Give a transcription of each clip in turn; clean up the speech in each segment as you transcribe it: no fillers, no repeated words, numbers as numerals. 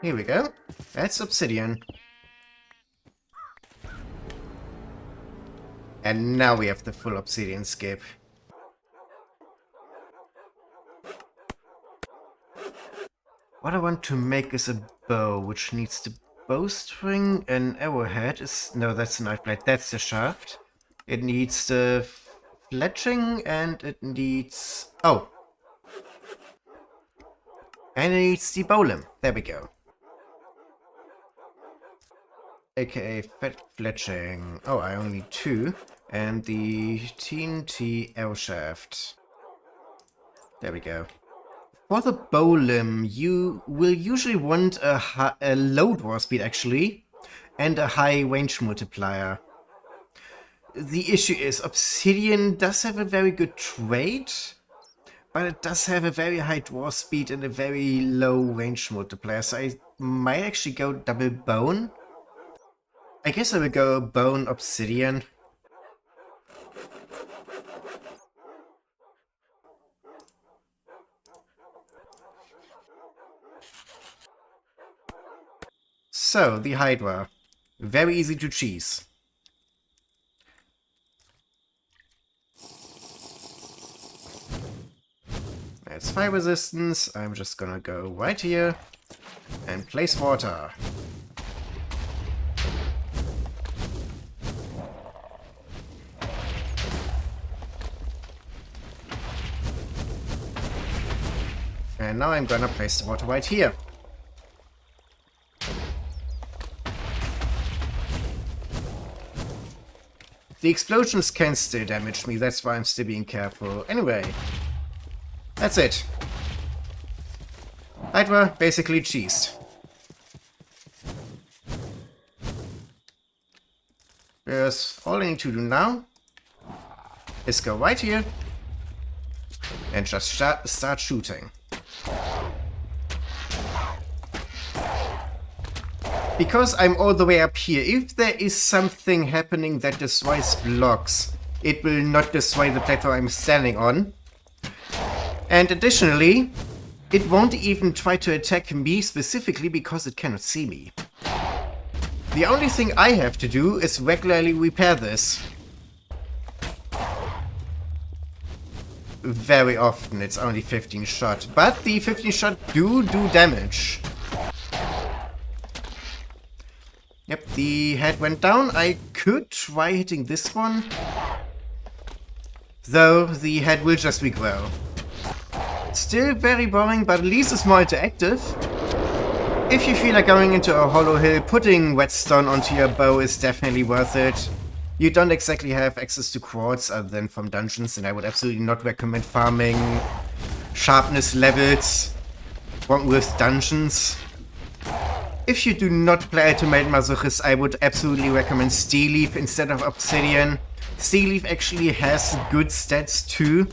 Here we go. That's obsidian. And now we have the full obsidian skip. What I want to make is a bow, which needs the bowstring, an arrowhead is... No, that's the knife blade. That's the shaft. It needs the fletching, and it needs... Oh! And it needs the bowlimb. There we go. AKA fletching. Oh, I only need 2. And the TNT arrow shaft. There we go. For the bow limb, you will usually want a low draw speed, actually, and a high range multiplier. The issue is, obsidian does have a very good trait, but it does have a very high draw speed and a very low range multiplier, so I might actually go double bone. I guess I will go bone obsidian. So, the Hydra. Very easy to cheese. That's fire resistance. I'm just gonna go right here and place water. And now I'm gonna place the water right here. The explosions can still damage me, that's why I'm still being careful. Anyway, that's it. Hydra basically cheesed. Because all I need to do now is go right here and just start shooting. Because I'm all the way up here, if there is something happening that destroys blocks, it will not destroy the platform I'm standing on. And additionally, it won't even try to attack me specifically because it cannot see me. The only thing I have to do is regularly repair this. Very often it's only 15 shot, but the 15 shot do damage. Yep, the head went down. I could try hitting this one, though the head will just regrow. Still very boring, but at least it's more interactive. If you feel like going into a hollow hill, putting whetstone onto your bow is definitely worth it. You don't exactly have access to quartz other than from dungeons, and I would absolutely not recommend farming sharpness levels with dungeons. If you do not play Ultimate Masochist, I would absolutely recommend Steel Leaf instead of Obsidian. Steel Leaf actually has good stats too.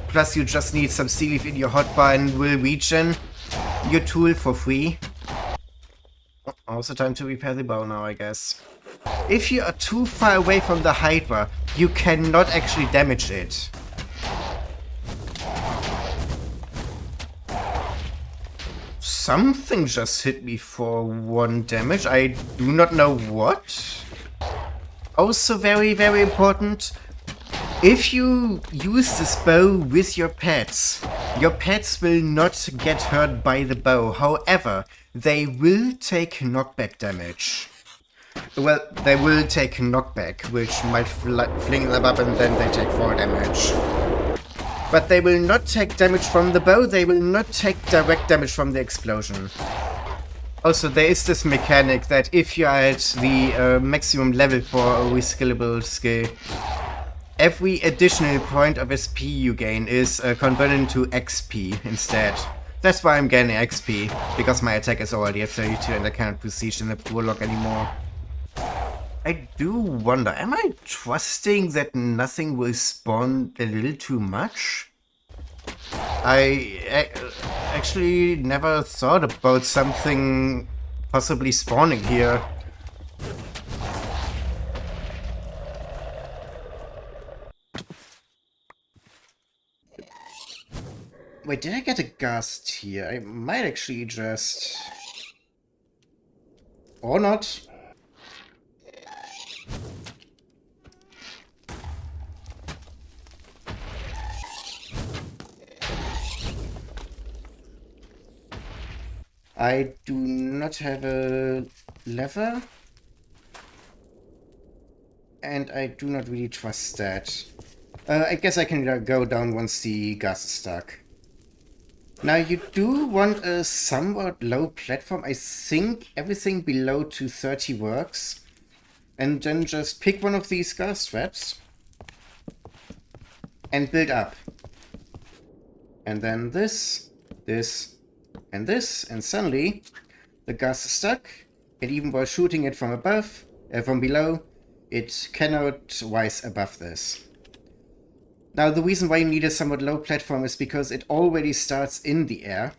Plus you just need some Steel Leaf in your hotbar and will regen your tool for free. Also time to repair the bow now, I guess. If you are too far away from the Hydra, you cannot actually damage it. Something just hit me for 1 damage. I do not know what. Also very, very important. If you use this bow with your pets will not get hurt by the bow. However, they will take knockback damage. Well, they will take knockback, which might fling them up and then they take 4 damage. But they will not take damage from the bow, they will not take direct damage from the explosion. Also, there is this mechanic that if you are at the maximum level for a reskillable skill, every additional point of SP you gain is converted into XP instead. That's why I'm gaining XP, because my attack is already at 32 and I cannot prestige in the prologue anymore. I do wonder, am I trusting that nothing will spawn a little too much? I actually never thought about something possibly spawning here. Wait, did I get a Ghast here? I might actually just... Or not. I do not have a lever. And I do not really trust that. I guess I can go down once the gas is stuck. Now you do want a somewhat low platform. I think everything below 230 works. And then just pick one of these gas straps. And build up. And then this, and this. And suddenly the gas is stuck. And even while shooting it from above, from below, it cannot rise above this. Now, the reason why you need a somewhat low platform is because it already starts in the air.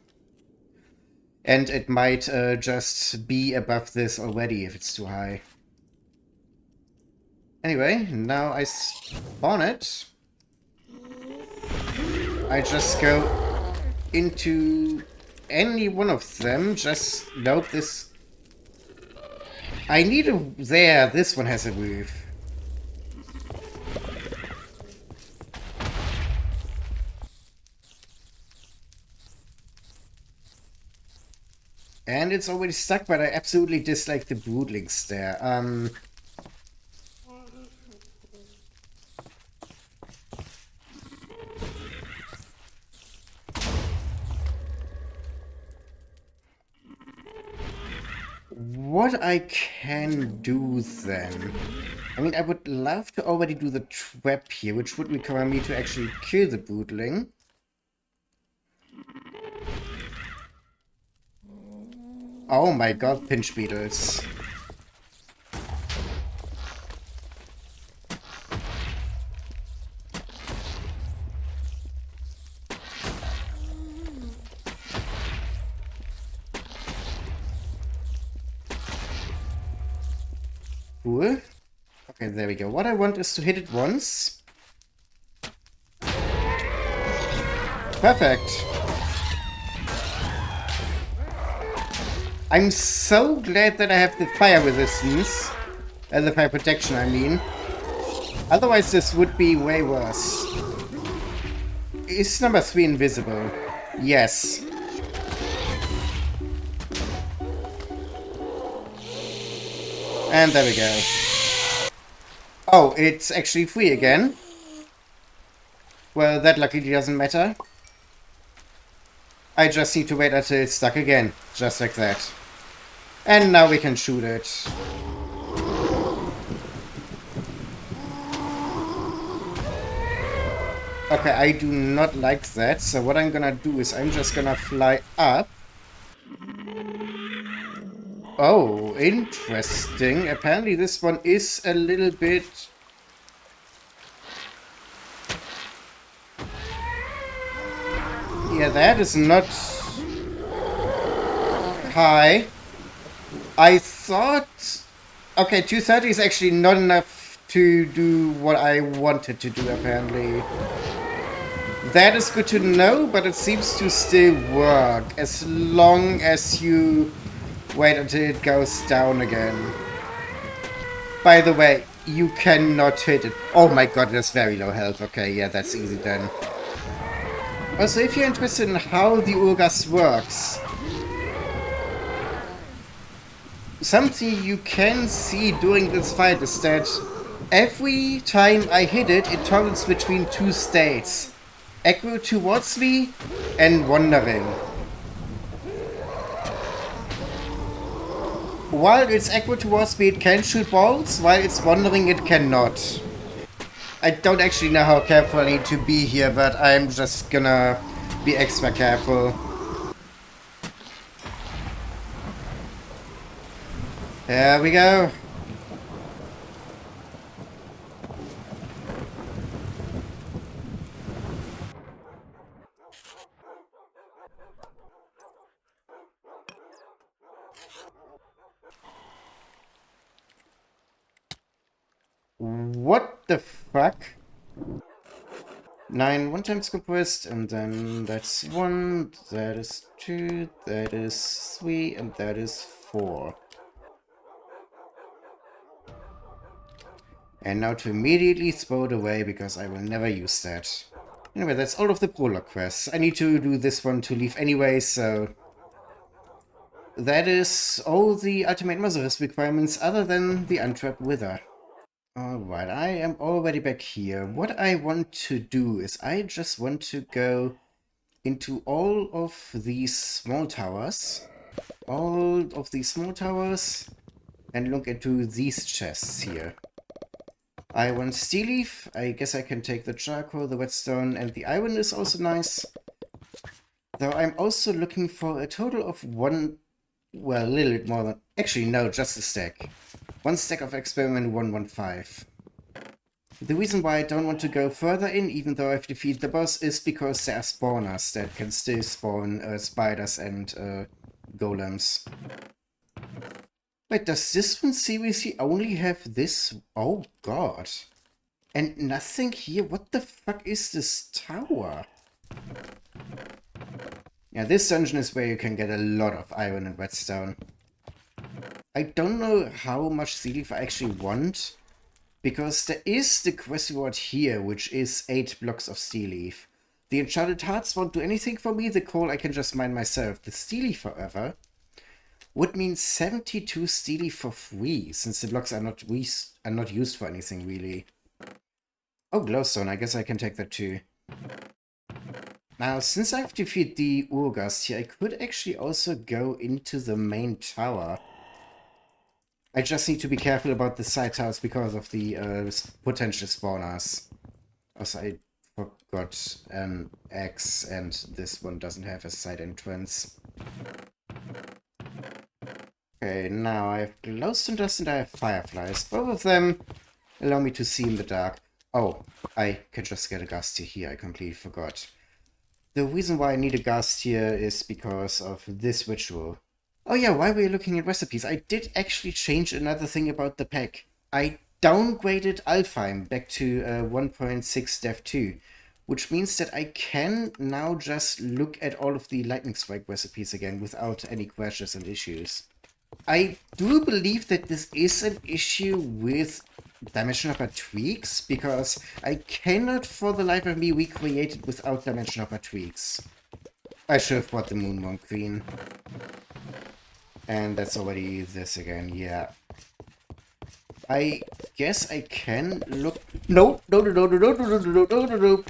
And it might just be above this already if it's too high. Anyway, now I spawn it. I just go into any one of them. Just nope, this... I need a... There, this one has a roof. And it's already stuck, but I absolutely dislike the broodlings there. What I can do then... I mean, I would love to already do the trap here, which would require me to actually kill the broodling. Oh my god, pinch beetles. Cool. Okay, there we go. What I want is to hit it once. Perfect. I'm so glad that I have the fire resistance. The fire protection, I mean. Otherwise, this would be way worse. Is number 3 invisible? Yes. And there we go. Oh, it's actually free again. Well, that luckily doesn't matter. I just need to wait until it's stuck again. Just like that. And now we can shoot it. Okay, I do not like that. So what I'm gonna do is I'm just gonna fly up. Oh, interesting. Apparently this one is a little bit... Yeah, that is not high. I thought... Okay, 230 is actually not enough to do what I wanted to do, apparently. That is good to know, but it seems to still work. As long as you wait until it goes down again. By the way, you cannot hit it. Oh my god, that's very low health. Okay, yeah, that's easy then. Also, if you're interested in how the Ur-Ghast works, something you can see during this fight is that every time I hit it, it toggles between two states. Aggro towards me and wandering. While it's aggro towards me, it can shoot balls. While it's wandering, it cannot. I don't actually know how careful I need to be here, but I'm just gonna be extra careful. There we go. What the fuck? 9 one-time compressed, and then that's 1, that is 2, that is 3, and that is 4. And now to immediately throw it away, because I will never use that. Anyway, that's all of the Prologue Quests. I need to do this one to leave anyway, so... that is all the Ultimate Mother's requirements other than the Untrapped Wither. Alright, I am already back here. What I want to do is I just want to go into all of these small towers. All of these small towers. And look into these chests here. I want steel leaf. I guess I can take the charcoal, the whetstone, and the iron is also nice. Though I'm also looking for a total of one... well, a little bit more than... actually, no, just a stack. One stack of Experiment 115. The reason why I don't want to go further in, even though I've defeated the boss, is because there are spawners that can still spawn spiders and golems. Wait, does this one seriously only have this? Oh god. And nothing here? What the fuck is this tower? Yeah, this dungeon is where you can get a lot of iron and redstone. I don't know how much steel leaf I actually want, because there is the quest reward here, which is 8 blocks of steel leaf. The enchanted hearts won't do anything for me, the coal I can just mine myself. The steel leaf, however, would mean 72 steel leaf for free, since the blocks are not used for anything, really. Oh, glowstone, I guess I can take that too. Now, since I've defeated the Ur-Ghast here, I could actually also go into the main tower. I just need to be careful about the side towers because of the potential spawners. Also, I forgot an axe, and this one doesn't have a side entrance. Okay, now I have glowstone dust and I have fireflies. Both of them allow me to see in the dark. Oh, I can just get a ghast here. I completely forgot. The reason why I need a ghast here is because of this ritual. Oh yeah, while we're looking at recipes, I did actually change another thing about the pack. I downgraded Alfheim back to 1.6 Dev 2, which means that I can now just look at all of the Lightning Strike recipes again without any crashes and issues. I do believe that this is an issue with Dimension Hopper tweaks, because I cannot for the life of me recreate it without Dimension Hopper tweaks. I should have brought the Moonworm Queen. And that's already this again, yeah. I guess I can look... No, no, no, no, no, no, no, no, no, no, no.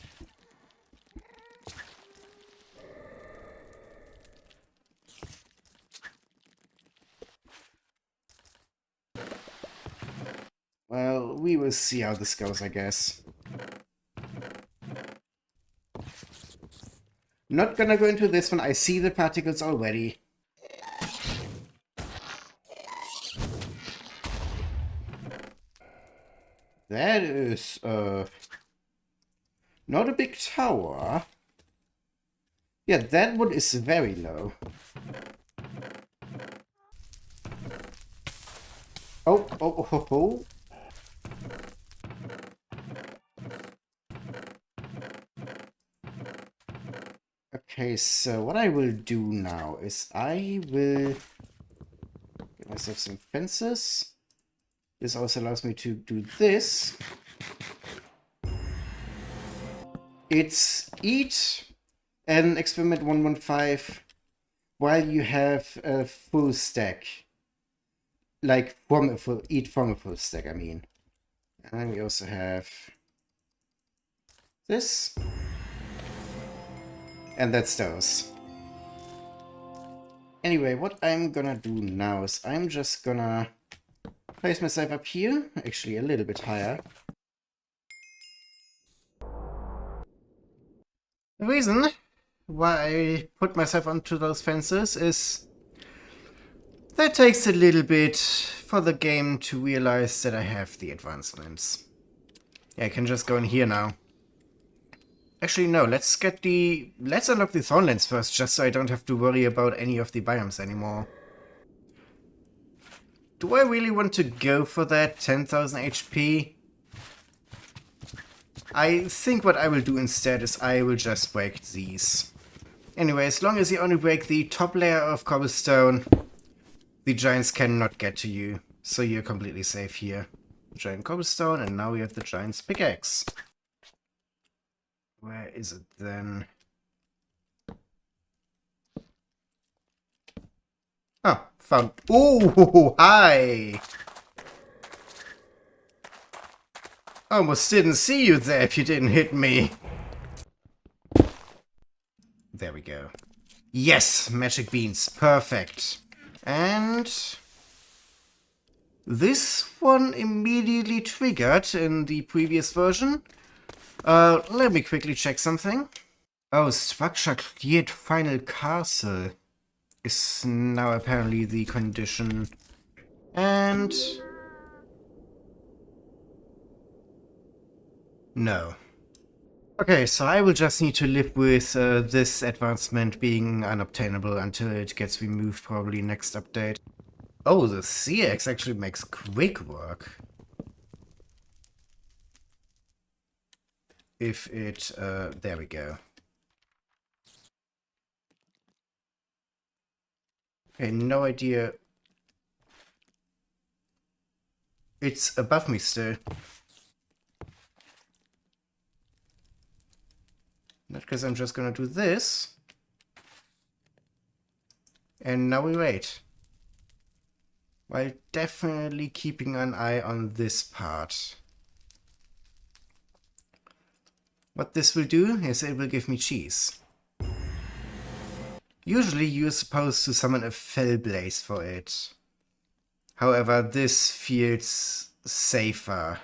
Well, we will see how this goes, I guess. Not gonna go into this one, I see the particles already. That is, not a big tower. Yeah, that one is very low. Oh, oh, oh, oh. Okay, so what I will do now is I will get myself some fences. This also allows me to do this. It's eat an Experiment 115 while you have a full stack. Like, eat from a full stack, I mean. And then we also have this. And that's those. Anyway, what I'm gonna do now is I'm just gonna place myself up here, actually a little bit higher. The reason why I put myself onto those fences is that takes a little bit for the game to realize that I have the advancements. Yeah, I can just go in here now. Actually, no, let's unlock the Thornlands first, just so I don't have to worry about any of the biomes anymore. Do I really want to go for that 10,000 HP? I think what I will do instead is I will just break these. Anyway, as long as you only break the top layer of cobblestone, the giants cannot get to you, so you're completely safe here. giant cobblestone, and now we have the giant's pickaxe. Where is it then? Oh, found. Oh, hi! Almost didn't see you there if you didn't hit me. There we go. Yes, magic beans. Perfect. And this one immediately triggered in the previous version. Let me quickly check something. Oh, structure cleared final castle is now apparently the condition. And no. Okay, so I will just need to live with this advancement being unobtainable until it gets removed probably next update. Oh, the CX actually makes quick work. If it, there we go. Okay, no idea. It's above me still. Not because I'm just gonna do this. And now we wait. While definitely keeping an eye on this part. What this will do is it will give me cheese. Usually you're supposed to summon a fell blaze for it. However, this feels safer.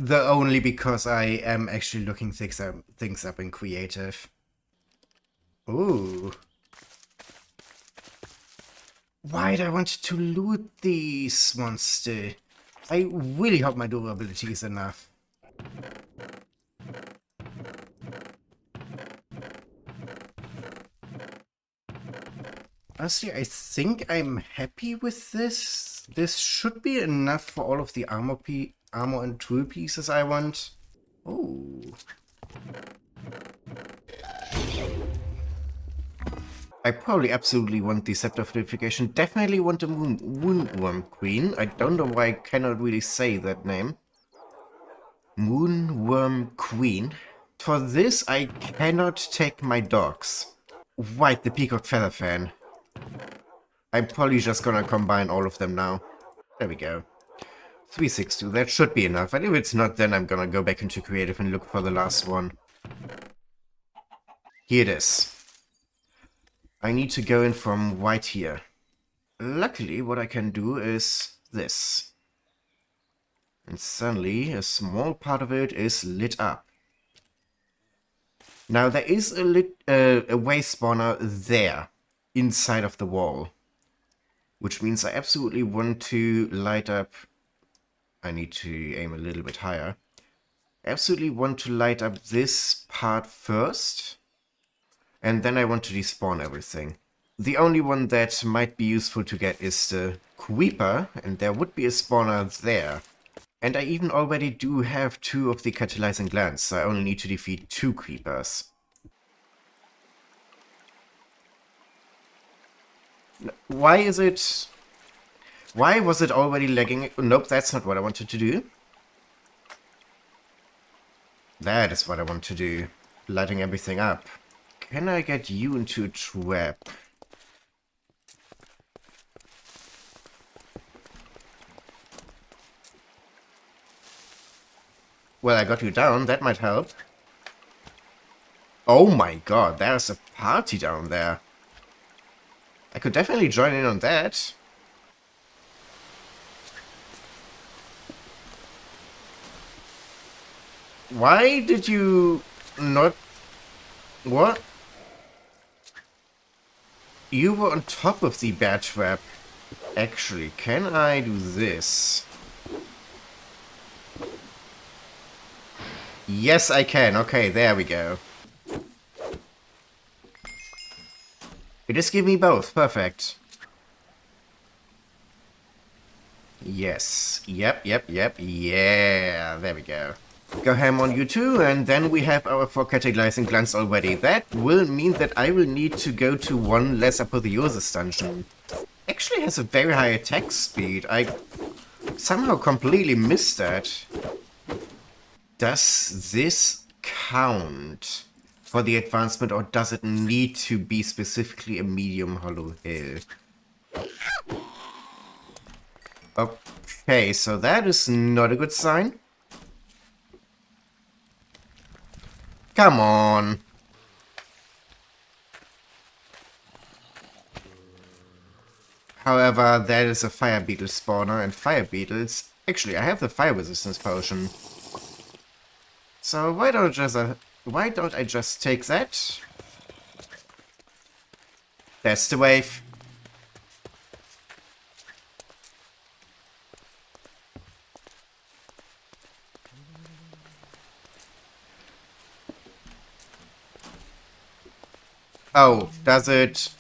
Though only because I am actually looking things up in creative. Ooh. Why'd I want to loot these ones still? I really hope my durability is enough. Honestly, I think I'm happy with this. This should be enough for all of the armor and tool pieces I want. Oh. I probably absolutely want the Scepter of Purification. Definitely want the Moonworm Queen. I don't know why I cannot really say that name. Moonworm Queen. For this, I cannot take my dogs. White the Peacock Feather Fan. I'm probably just gonna combine all of them now. There we go. 362, that should be enough. And if it's not, then I'm gonna go back into creative and look for the last one. Here it is. I need to go in from white here. Luckily, what I can do is this. And suddenly, a small part of it is lit up. Now, there is a way spawner there, inside of the wall. Which means I absolutely want to light up... I need to aim a little bit higher. I absolutely want to light up this part first. And then I want to despawn everything. The only one that might be useful to get is the Creeper. And there would be a spawner there. And I even already do have 2 of the catalyzing glands. So I only need to defeat 2 creepers. Why is it... Why was it already lagging? Nope, that's not what I wanted to do. That is what I want to do. Lighting everything up. Can I get you into a trap? Well, I got you down. That might help. Oh my god, there's a party down there. I could definitely join in on that. Why did you not... What? You were on top of the bear trap. Actually, can I do this? Yes, I can. Okay, there we go. It just give me both. Perfect. Yes. Yep. Yeah. There we go. Go ham on you too, and then we have our 4 catalyzing glands already. That will mean that I will need to go to one less apotheosis dungeon. Actually has a very high attack speed. I somehow completely missed that. Does this count for the advancement, or does it need to be specifically a medium hollow hill? Okay, so that is not a good sign. Come on. However, that is a fire beetle spawner, and fire beetles... Actually, I have the fire resistance potion. So why don't I just take that? That's the wave. Oh, does it...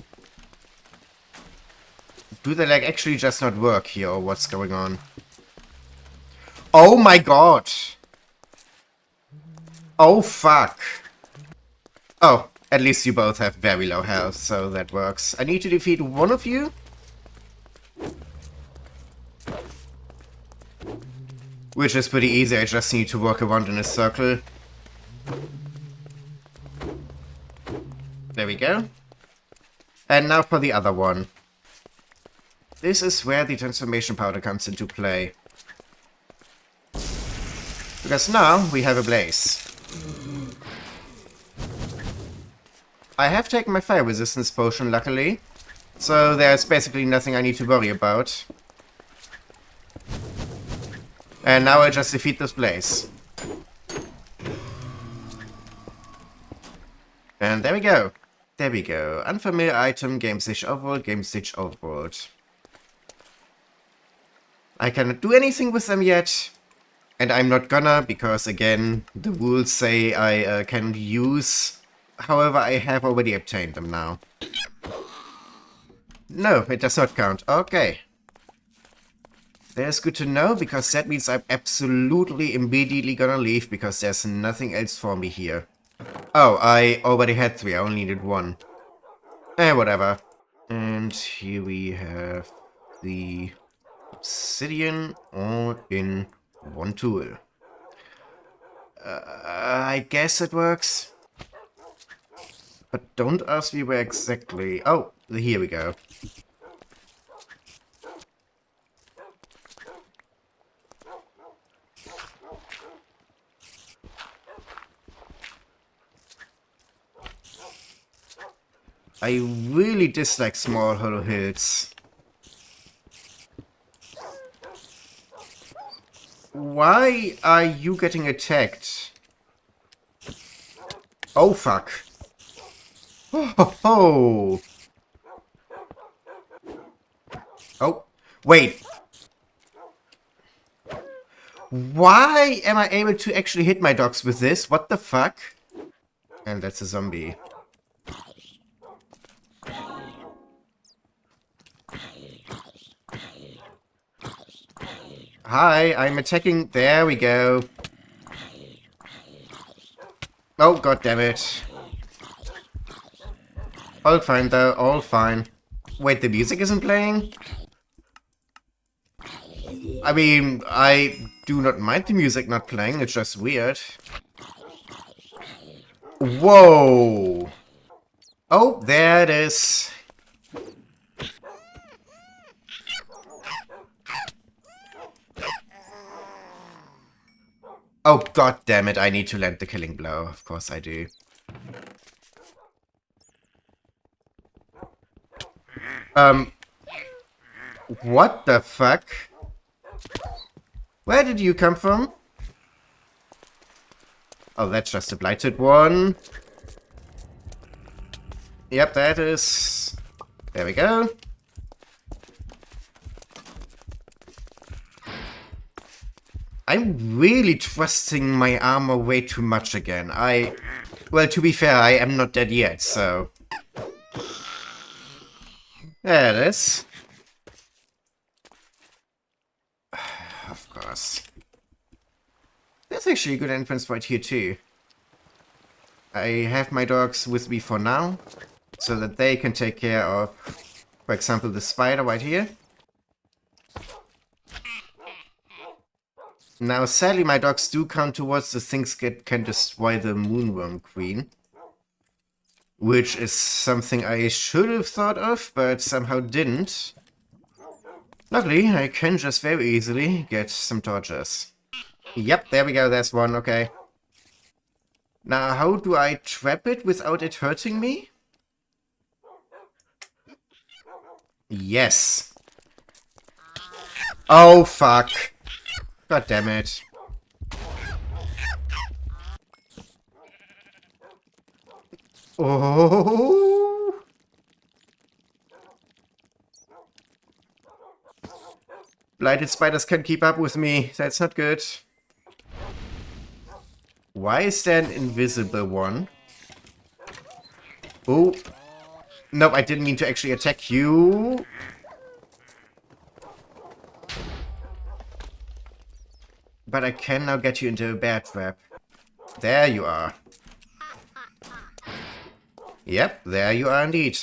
Do they like actually just not work here, or what's going on? Oh my god! Oh fuck! Oh, at least you both have very low health, so that works. I need to defeat one of you? Which is pretty easy, I just need to walk around in a circle. There we go. And now for the other one. This is where the transformation powder comes into play. Because now we have a blaze. I have taken my fire resistance potion, luckily. So there's basically nothing I need to worry about. And now I just defeat this blaze. And there we go. There we go. Unfamiliar item, game stage overworld, game stage overworld. I cannot do anything with them yet. And I'm not gonna, because again, the rules say I can use. However, I have already obtained them now. No, it does not count. Okay. That's good to know, because that means I'm absolutely immediately gonna leave, because there's nothing else for me here. Oh, I already had 3, I only needed 1. Whatever. And here we have the obsidian all in one tool. I guess it works. But don't ask me where exactly. Oh, here we go. I really dislike small hollow hills. Why are you getting attacked? Oh, fuck. Oh, oh, wait. Why am I able to actually hit my dogs with this? What the fuck? And that's a zombie. Hi, I'm attacking. There we go. Oh, god damn it. All fine though, all fine. Wait, the music isn't playing? I mean, I do not mind the music not playing, it's just weird. Whoa! Oh, there it is. Oh, god damn it, I need to land the killing blow. Of course I do. What the fuck? Where did you come from? Oh, that's just a blighted one. Yep, that is... There we go. I'm really trusting my armor way too much again. Well, to be fair, I am not dead yet, so... There it is. Of course. There's actually a good entrance right here, too. I have my dogs with me for now, so that they can take care of, for example, the spider right here. Now, sadly, my dogs do count towards the things that can destroy the Moonworm Queen. Which is something I should have thought of, but somehow didn't. Luckily, I can just very easily get some dodges. Yep, there we go, there's one, okay. Now, how do I trap it without it hurting me? Yes. Oh, fuck. God damn it. Oh. Blighted spiders can keep up with me. That's not good. Why is there an invisible one? Oh. Nope, I didn't mean to actually attack you. But I can now get you into a bear trap. There you are. Yep, there you are indeed.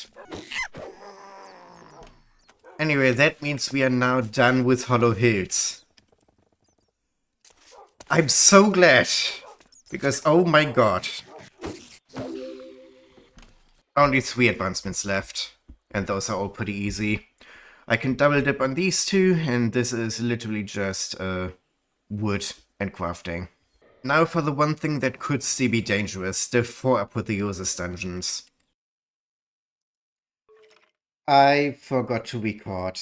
Anyway, that means we are now done with Hollow Hills. I'm so glad. Because, oh my god. Only 3 advancements left. And those are all pretty easy. I can double dip on these two, and this is literally just wood and crafting. Now for the one thing that could still be dangerous, the 4 Apotheosis dungeons. I forgot to record.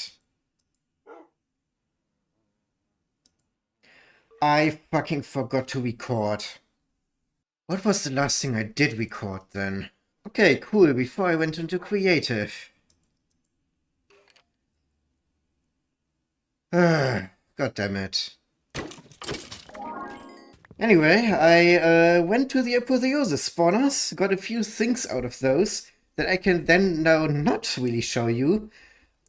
I fucking forgot to record. What was the last thing I did record then? Okay, cool, before I went into creative. God damn it. Anyway, I went to the Apotheosis spawners, got a few things out of those that I can then now not really show you.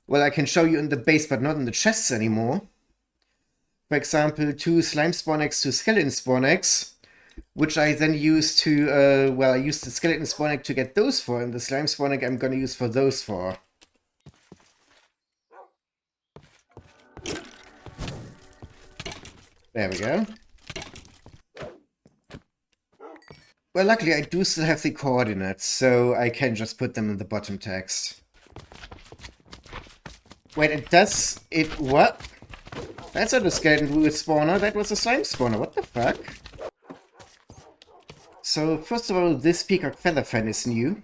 Well, I can show you in the base, but not in the chests anymore. For example, 2 slime spawn eggs, 2 skeleton spawn eggs, which I then use to, well, I used the skeleton spawn egg to get those for, and the slime spawn egg I'm gonna use for those for. There we go. Well, luckily I do still have the coordinates, so I can just put them in the bottom text. Wait, it does... what? That's not a skeleton druid spawner, that was a slime spawner, what the fuck? So, first of all, this peacock feather fan is new.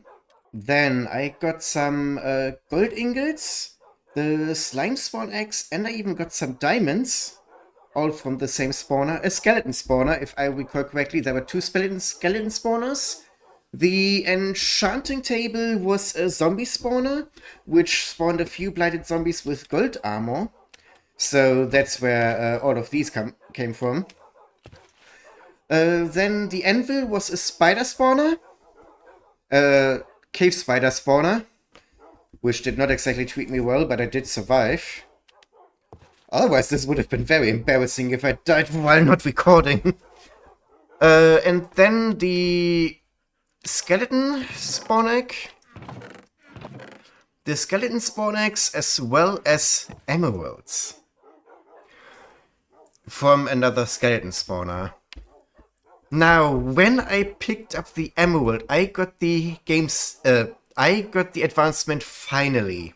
Then I got some gold ingots, the slime spawn eggs, and I even got some diamonds. All from the same spawner. A skeleton spawner, if I recall correctly, there were 2 skeleton spawners. The enchanting table was a zombie spawner, which spawned a few blighted zombies with gold armor. So that's where all of these came from. Then the anvil was a spider spawner. Cave spider spawner. Which did not exactly treat me well, but I did survive. Otherwise, this would have been very embarrassing if I died while not recording. And then the skeleton spawn egg. The skeleton spawn eggs, as well as emeralds. From another skeleton spawner. Now, when I picked up the emerald, I got the advancement finally.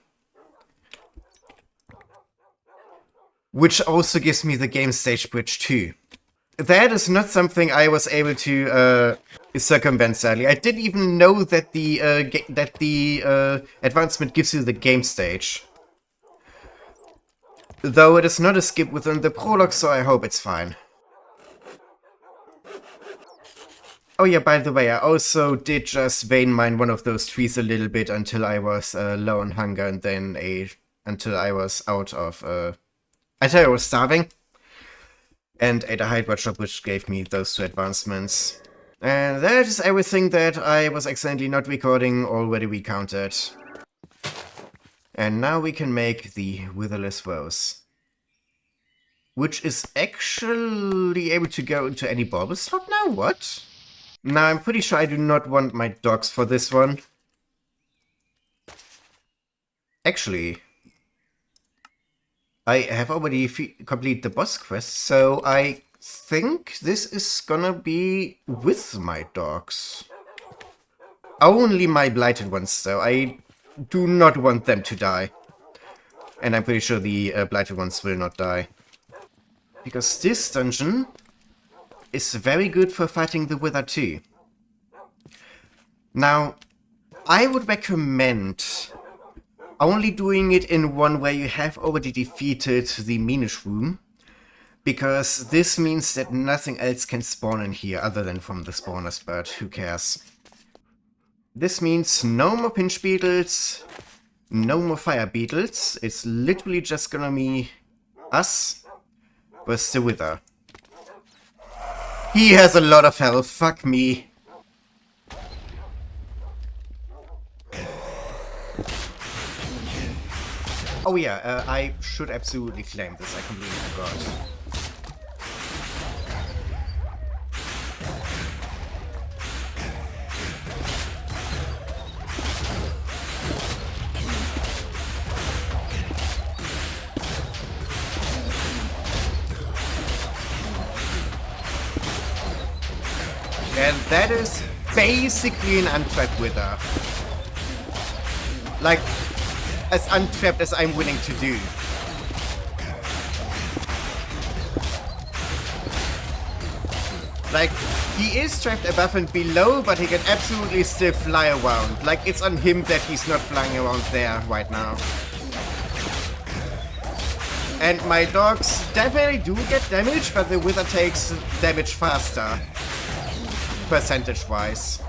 Which also gives me the game stage bridge too. That is not something I was able to circumvent, sadly. I didn't even know that the advancement gives you the game stage. Though it is not a skip within the prologue, so I hope it's fine. Oh yeah, by the way, I also did just vein mine one of those trees a little bit until I was low on hunger, and then until I was out of... until I was starving. And ate a Hydra shop, which gave me those 2 advancements. And that is everything that I was accidentally not recording already recounted. And now we can make the Witherless Rose. Which is actually able to go into any bauble slot now? What? Now, I'm pretty sure I do not want my dogs for this one. Actually, I have already completed the boss quest, so I think this is gonna be with my dogs. Only my blighted ones, though. I do not want them to die. And I'm pretty sure the blighted ones will not die. Because this dungeon is very good for fighting the Wither too. Now, I would recommend only doing it in one where you have already defeated the Meanish Room, because this means that nothing else can spawn in here other than from the spawners, but who cares. This means no more pinch beetles, no more fire beetles. It's literally just gonna be us versus the Wither. He has a lot of health, fuck me. Oh yeah, I should absolutely claim this, I completely forgot. And that is basically an untrapped Wither. Like, as untrapped as I'm willing to do. Like, he is trapped above and below, but he can absolutely still fly around. Like, it's on him that he's not flying around there right now. And my dogs definitely do get damage, but the Wither takes damage faster. Percentage-wise.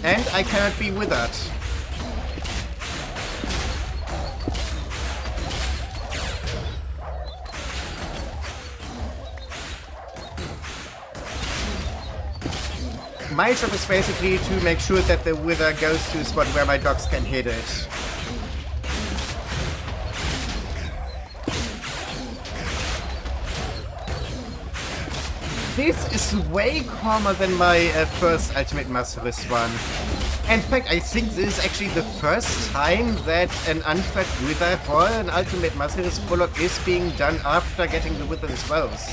And I cannot be withered. My job is basically to make sure that the Wither goes to a spot where my dogs can hit it. This is way calmer than my first Ultimate Master Race one. In fact, I think this is actually the first time that an untrapped Wither for an Ultimate Master Race prologue is being done after getting the Witherless Rose.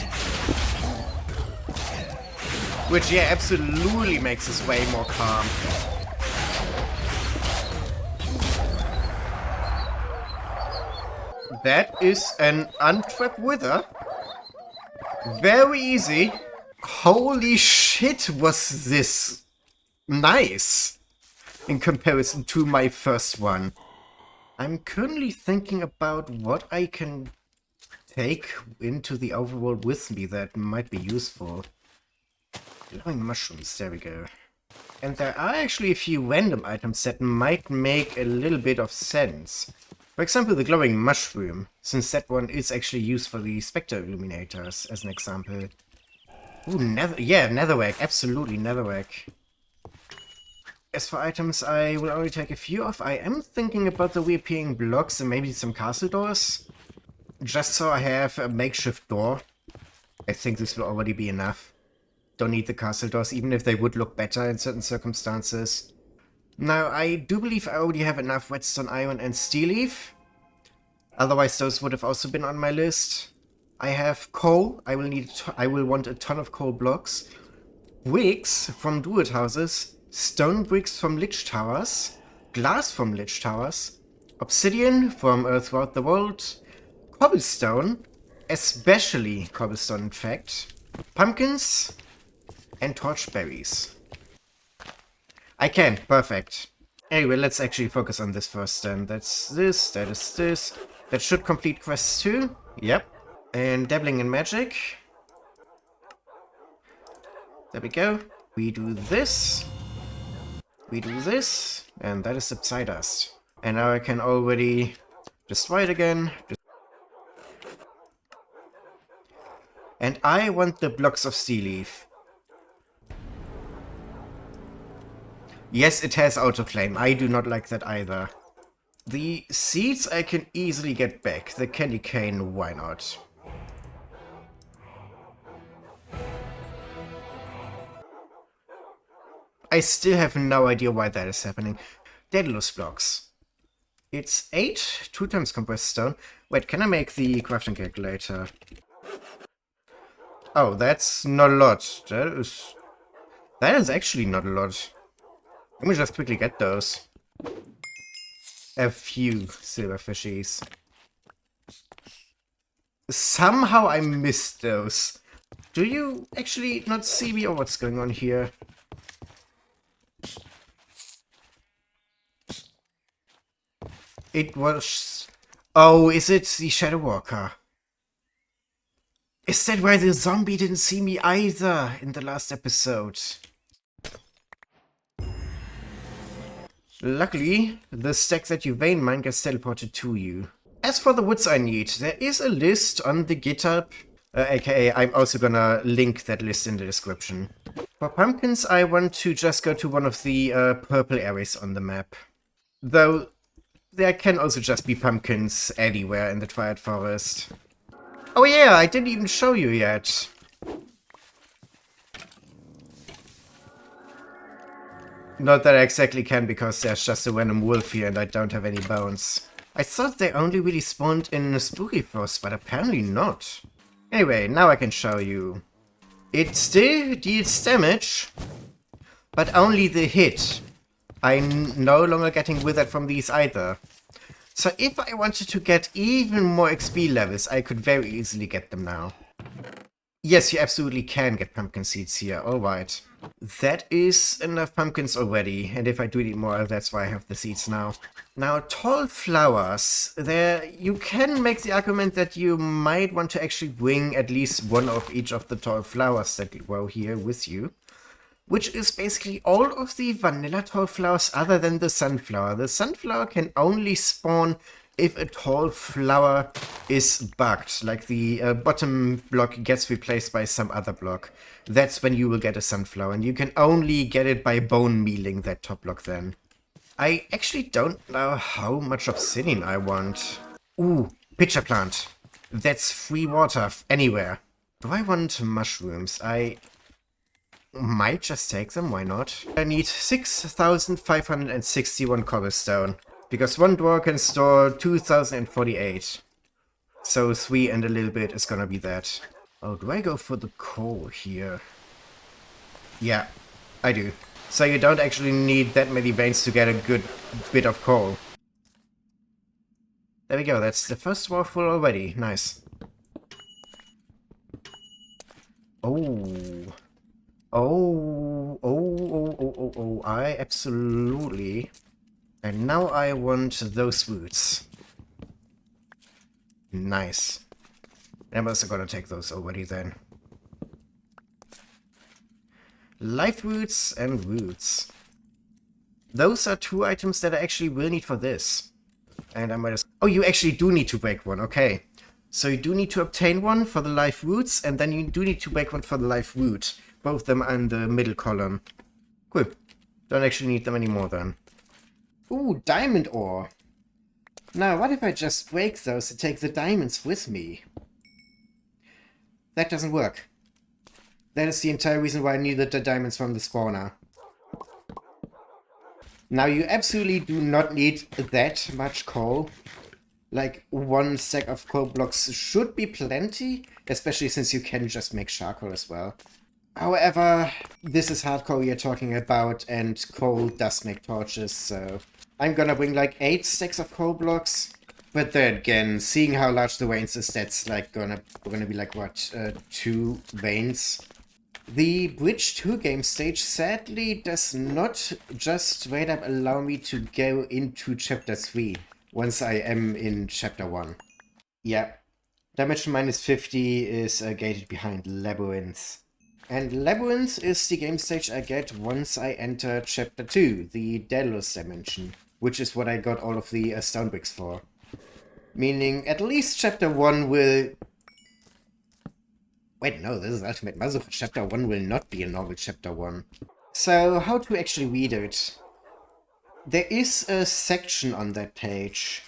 Which, yeah, absolutely makes this way more calm. That is an untrapped Wither. Very easy. Holy shit, was this nice in comparison to my first one. I'm currently thinking about what I can take into the overworld with me that might be useful. Glowing mushrooms, there we go. And there are actually a few random items that might make a little bit of sense. For example, the glowing mushroom, since that one is actually used for the Spectre Illuminators, as an example. Ooh, netherrack, absolutely netherrack. As for items I will only take a few of, I am thinking about the reappearing blocks and maybe some castle doors. Just so I have a makeshift door. I think this will already be enough. Don't need the castle doors, even if they would look better in certain circumstances. Now, I do believe I already have enough redstone, iron, and steel leaf. Otherwise, those would have also been on my list. I have coal. I will want a ton of coal blocks. Bricks from druid houses. Stone bricks from lich towers. Glass from lich towers. Obsidian from throughout the world. Cobblestone. Especially cobblestone, in fact. Pumpkins. And torchberries. I can. Perfect. Anyway, let's actually focus on this first then. That's this, that is this. That should complete quest 2. Yep. And dabbling in magic. There we go. We do this. We do this. And that is Subsidust. And now I can already destroy it again. And I want the blocks of steel leaf. Yes, it has autoclaim. I do not like that either. The seeds I can easily get back. The candy cane, why not? I still have no idea why that is happening. Daedalus blocks. It's 8, 2 times compressed stone. Wait, can I make the crafting calculator? Oh, that's not a lot. That is actually not a lot. Let me just quickly get those. A few silver fishies. Somehow I missed those. Do you actually not see me or what's going on here? It was... Oh, is it the Shadow Walker? Is that why the zombie didn't see me either in the last episode? Luckily, the stack that you vein mine gets teleported to you. As for the woods I need, there is a list on the GitHub, aka I'm also gonna link that list in the description. For pumpkins, I want to just go to one of the purple areas on the map. Though, there can also just be pumpkins anywhere in the Twilight Forest. Oh yeah, I didn't even show you yet. Not that I exactly can, because there's just a random wolf here and I don't have any bones. I thought they only really spawned in Spooky Forest, but apparently not. Anyway, now I can show you. It still deals damage, but only the hit. I'm no longer getting withered from these either. So if I wanted to get even more XP levels, I could very easily get them now. Yes, you absolutely can get pumpkin seeds here, alright. That is enough pumpkins already, and if I do need more, that's why I have the seeds now. Now, tall flowers. There, you can make the argument that you might want to actually bring at least one of each of the tall flowers that grow here with you. Which is basically all of the vanilla tall flowers other than the sunflower. The sunflower can only spawn if a tall flower is bugged, like the bottom block gets replaced by some other block. That's when you will get a sunflower, and you can only get it by bone mealing that top block then. I actually don't know how much obsidian I want. Ooh, pitcher plant. That's free water anywhere. Do I want mushrooms? I might just take them, why not? I need 6,561 cobblestone, because one drawer can store 2,048. So 3 and a little bit is gonna be that. Oh, do I go for the coal here? Yeah, I do. So you don't actually need that many veins to get a good bit of coal. There we go, that's the first drawer full already. Nice. Oh... Oh, I absolutely. And now I want those roots. Nice. I'm also gonna take those already then. Life roots and roots. Those are 2 items that I actually will need for this. And I might as... Oh, you actually do need to break one, okay. So you do need to obtain one for the life roots, and then you do need to break one for the life root. Both of them are in the middle column. Cool. Don't actually need them anymore then. Ooh, diamond ore. Now, what if I just break those and take the diamonds with me? That doesn't work. That is the entire reason why I needed the diamonds from the spawner. Now, you absolutely do not need that much coal. Like, 1 stack of coal blocks should be plenty, especially since you can just make charcoal as well. However, this is hardcore we are talking about, and coal does make torches, so I'm gonna bring like 8 stacks of coal blocks. But then again, seeing how large the veins is, that's like gonna be like what, 2 veins. The Bridge 2 game stage sadly does not just straight up allow me to go into Chapter 3 once I am in Chapter 1. Yeah, Dimension -50 is gated behind Labyrinth. And Labyrinth is the game stage I get once I enter Chapter 2, the Daedalus Dimension, which is what I got all of the stone bricks for. Meaning, at least Chapter 1 will... Wait, no, this is Ultimate Muzzle. Chapter 1 will not be a normal Chapter 1. So, how to actually read it? There is a section on that page.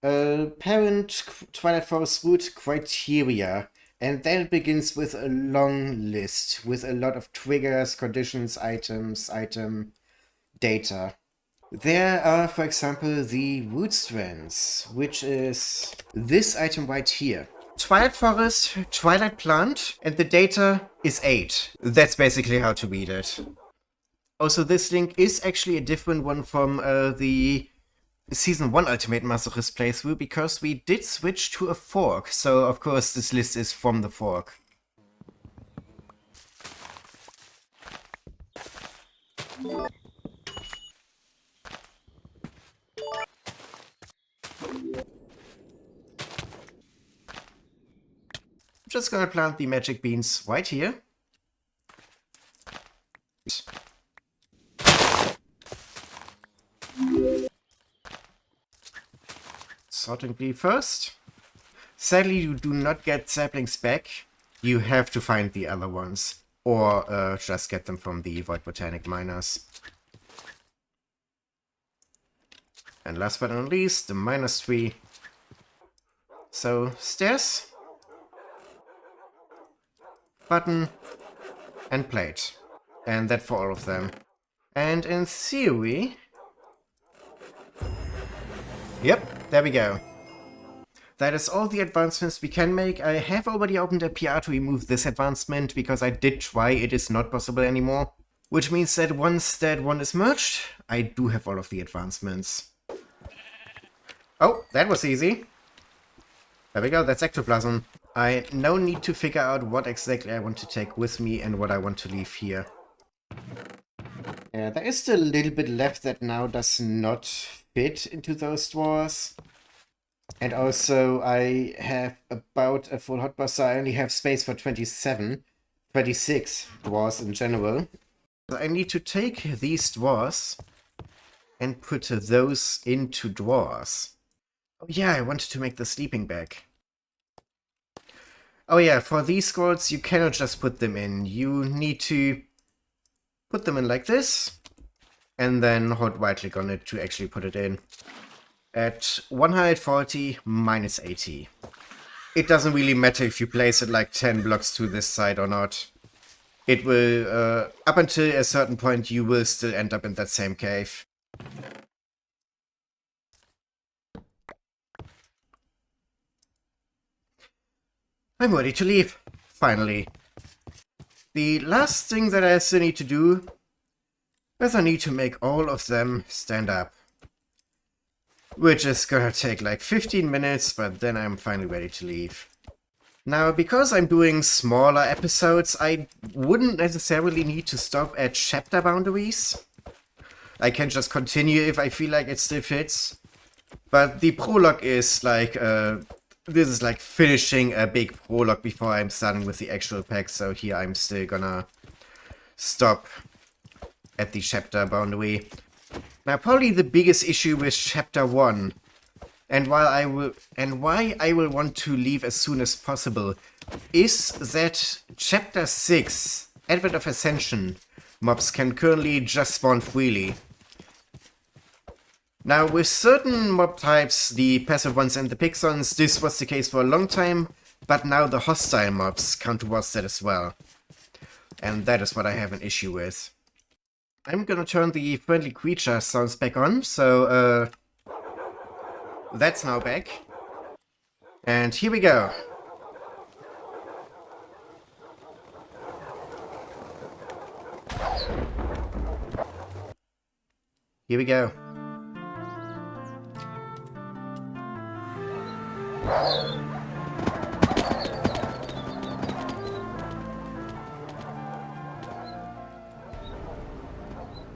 Parent Twilight Forest root criteria. And then it begins with a long list with a lot of triggers, conditions, items, item, data. There are, for example, the root strands, which is this item right here. Twilight Forest, Twilight Plant, and the data is 8. That's basically how to read it. Also, this link is actually a different one from the Season 1 Ultimate Masochist playthrough, because we did switch to a fork, so of course this list is from the fork. Just gonna plant the magic beans right here. Sorting tree first. Sadly, you do not get saplings back. You have to find the other ones, or just get them from the Void Botanic miners. And last but not least, the minus tree. So, stairs, button, and plate. And that for all of them. And in theory... Yep, there we go. That is all the advancements we can make. I have already opened a PR to remove this advancement, because I did try, it is not possible anymore. Which means that once that one is merged, I do have all of the advancements. Oh, that was easy. There we go, that's ectoplasm. I now need to figure out what exactly I want to take with me and what I want to leave here. There is still a little bit left that now does not fit into those drawers. And also I have about a full hotbar, so I only have space for 26 drawers in general. So I need to take these drawers and put those into drawers. Oh yeah, I wanted to make the sleeping bag. Oh yeah, for these scrolls you cannot just put them in. You need to put them in like this, and then hold right click on it to actually put it in. At 140 minus 80. It doesn't really matter if you place it like 10 blocks to this side or not. It will, up until a certain point, you will still end up in that same cave. I'm ready to leave, finally. The last thing that I still need to do is I need to make all of them stand up. Which is gonna take like 15 minutes, but then I'm finally ready to leave. Now, because I'm doing smaller episodes, I wouldn't necessarily need to stop at chapter boundaries. I can just continue if I feel like it still fits. But the prologue is like, this is like finishing a big prologue before I'm starting with the actual pack, so here I'm still gonna stop at the chapter boundary. Now, probably the biggest issue with Chapter 1, and why I will want to leave as soon as possible, is that Chapter 6, Advent of Ascension, mobs can currently just spawn freely. Now, with certain mob types, the passive ones and the Pixons, this was the case for a long time, but now the hostile mobs count towards that as well. And that is what I have an issue with. I'm gonna turn the friendly creature sounds back on, so, that's now back. And here we go. Here we go.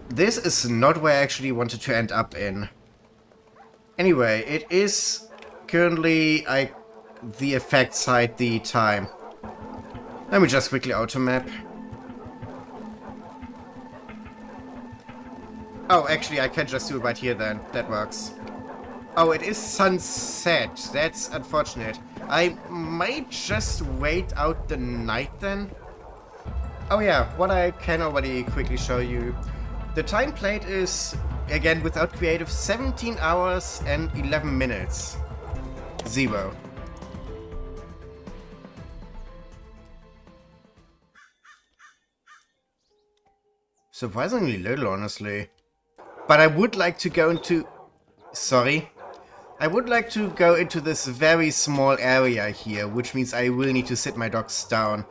This is not where I actually wanted to end up in. Anyway, it is currently the effect side, the time. Let me just quickly automap. Oh, actually, I can just do it right here then. That works. Oh, it is sunset. That's unfortunate. I might just wait out the night then. Oh yeah, what I can already quickly show you. The time played is, again without creative, 17 hours and 11 minutes. 0. Surprisingly little, honestly. But I would like to go into... Sorry. I would like to go into this very small area here, which means I will need to sit my dogs down.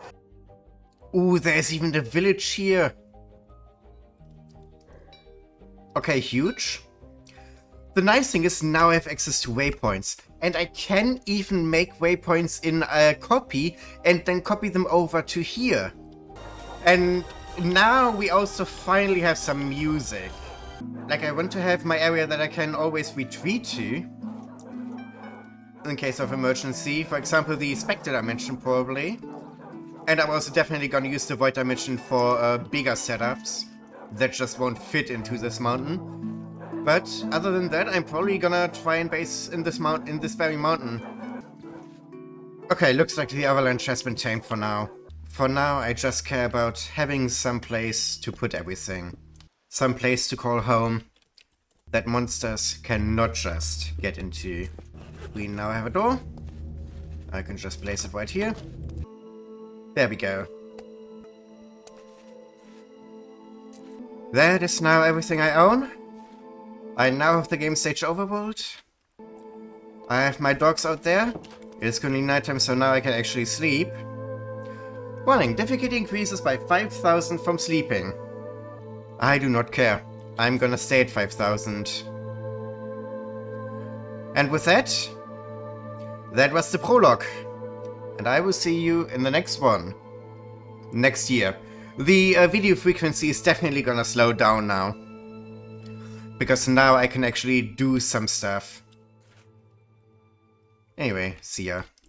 Ooh, there's even the village here. Okay, huge. The nice thing is now I have access to waypoints. And I can even make waypoints in a copy and then copy them over to here. And now we also finally have some music. Like, I want to have my area that I can always retreat to. In case of emergency. For example, the Spectre Dimension, probably. And I'm also definitely gonna use the Void Dimension for bigger setups. That just won't fit into this mountain. But other than that, I'm probably gonna try and base in this very mountain. Okay, looks like the avalanche has been tamed for now. For now, I just care about having some place to put everything. Some place to call home that monsters cannot just get into. We now have a door. I can just place it right here. There we go. That is now everything I own. I now have the game stage Overworld. I have my dogs out there. It's currently nighttime, so now I can actually sleep. Warning, difficulty increases by 5,000 from sleeping. I do not care. I'm gonna stay at 5,000. And with that, that was the prologue. And I will see you in the next one. Next year. The video frequency is definitely gonna slow down now. Because now I can actually do some stuff. Anyway, see ya.